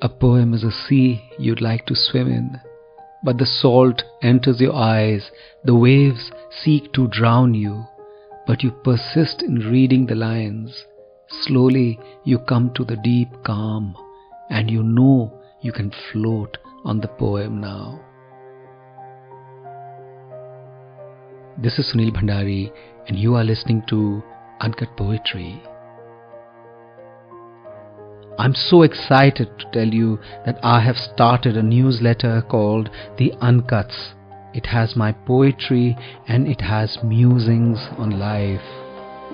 A poem is a sea you'd like to swim in, but the salt enters your eyes, the waves seek to drown you, but you persist in reading the lines. Slowly you come to the deep calm, and you know you can float on the poem now. This is Sunil Bhandari, and you are listening to Uncut Poetry. I'm so excited to tell you that I have started a newsletter called The Uncuts. It has my poetry and it has musings on life.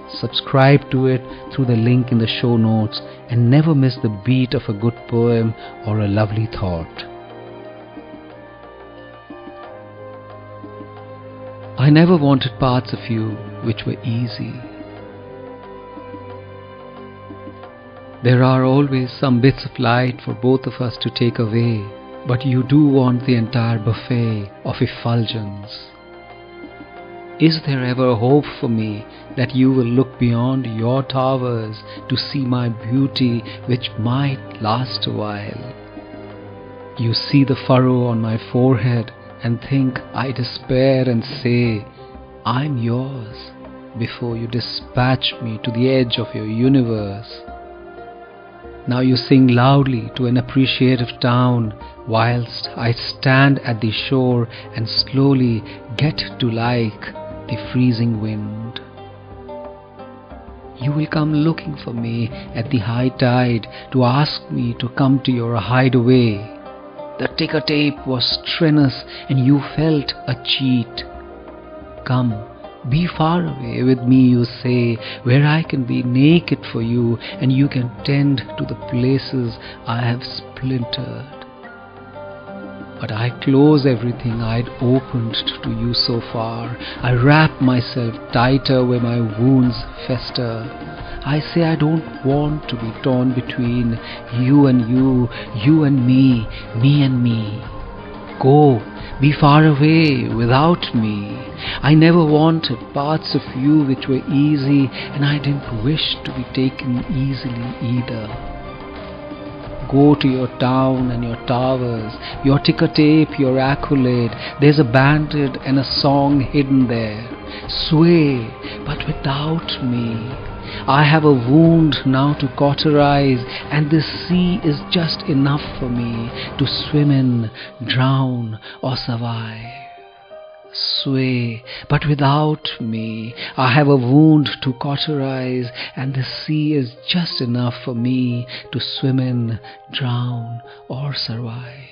Subscribe to it through the link in the show notes and never miss the beat of a good poem or a lovely thought. I never wanted parts of you which were easy. There are always some bits of light for both of us to take away, but you do want the entire buffet of effulgence. Is there ever hope for me that you will look beyond your towers to see my beauty which might last a while? You see the furrow on my forehead and think I despair and say, I'm yours, before you dispatch me to the edge of your universe. Now you sing loudly to an appreciative town, whilst I stand at the shore and slowly get to like the freezing wind. You will come looking for me at the high tide to ask me to come to your hideaway. The ticker tape was strenuous and you felt a cheat. Come, be far away with me, you say, where I can be naked for you and you can tend to the places I have splintered. But I close everything I'd opened to you so far. I wrap myself tighter where my wounds fester. I say I don't want to be torn between you and you, you and me and me. Go, be far away without me. I never wanted parts of you which were easy, and I didn't wish to be taken easily either. Go to your town and your towers, your ticker tape, your accolade. There's a bandit and a song hidden there. Sway, but without me. I have a wound now to cauterize, and this sea is just enough for me to swim in, drown, or survive. Sway, but without me. I have a wound to cauterize, and the sea is just enough for me to swim in, drown, or survive.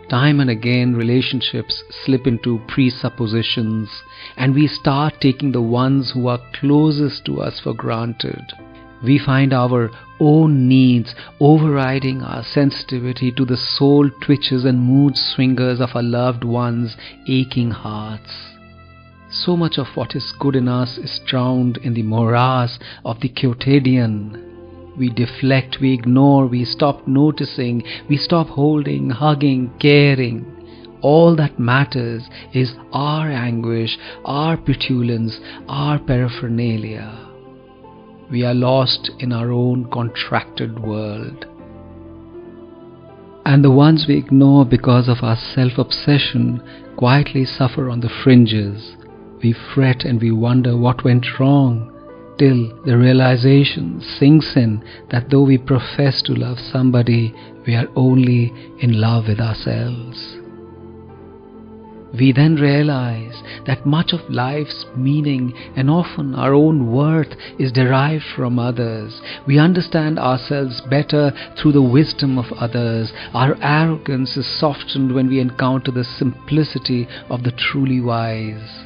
Time and again relationships slip into presuppositions and we start taking the ones who are closest to us for granted. We find our own needs overriding our sensitivity to the soul twitches and mood swingers of our loved ones' aching hearts. So much of what is good in us is drowned in the morass of the quotidian. We deflect, we ignore, we stop noticing, we stop holding, hugging, caring. All that matters is our anguish, our petulance, our paraphernalia. We are lost in our own contracted world. And the ones we ignore because of our self-obsession quietly suffer on the fringes. We fret and we wonder what went wrong, till the realization sinks in that though we profess to love somebody, we are only in love with ourselves. We then realize that much of life's meaning and often our own worth is derived from others. We understand ourselves better through the wisdom of others. Our arrogance is softened when we encounter the simplicity of the truly wise.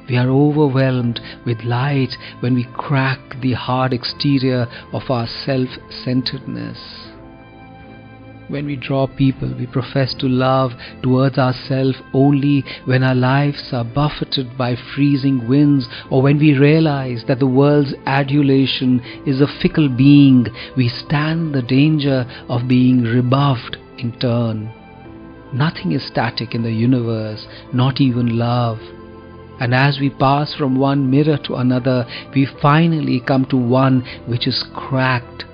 We are overwhelmed with light when we crack the hard exterior of our self-centeredness. When we draw people we profess to love towards ourselves only when our lives are buffeted by freezing winds, or when we realize that the world's adulation is a fickle being, we stand the danger of being rebuffed in turn. Nothing is static in the universe, not even love. And as we pass from one mirror to another, we finally come to one which is cracked.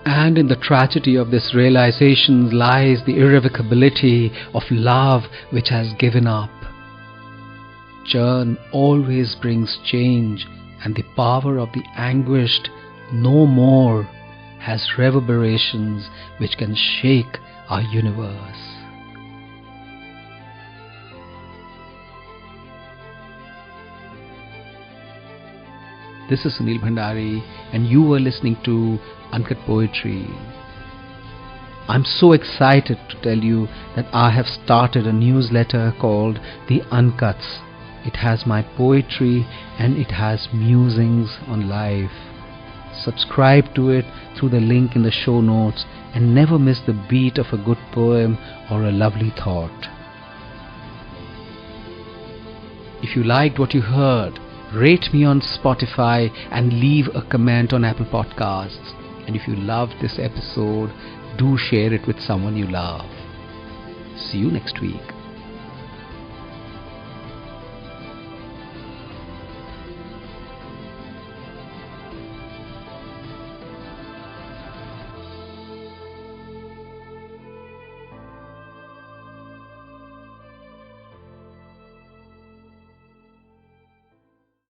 And in the tragedy of this realization lies the irrevocability of love which has given up. Churn always brings change, and the power of the anguished no more has reverberations which can shake our universe. This is Sunil Bhandari, and you were listening to Uncut Poetry. I'm so excited to tell you that I have started a newsletter called The Uncuts. It has my poetry and it has musings on life. Subscribe to it through the link in the show notes and never miss the beat of a good poem or a lovely thought. If you liked what you heard, rate me on Spotify and leave a comment on Apple Podcasts. And if you loved this episode, do share it with someone you love. See you next week.